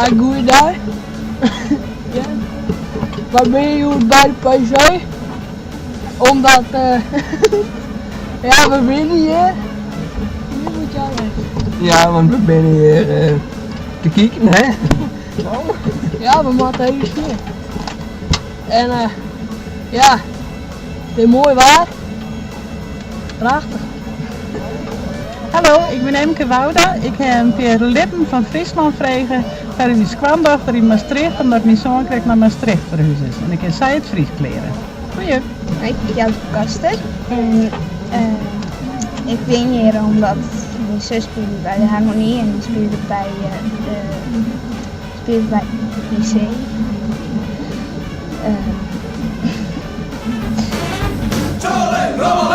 goeiedag. Ja. Waar ben je bij de PC? Omdat, ja, we winnen hier. Nu moet jij weg. Ja, want we zijn hier te kijken, hè? Zo. Ja, we moeten even hier. En ja, het is mooi waar. Prachtig. Hallo, ik ben Emke Wouda. Ik heb een litten van Friesland vregen voor een kwamdochter in Maastricht, omdat mijn zoon kreeg naar Maastricht verhuisd is. En ik heb zij het Fries kleren. Goeie. Ik ben Jelke Kaster en ik ben hier omdat mijn zus speelde bij de Harmonie en die speelde bij het lyceum. Charlie, Rommel,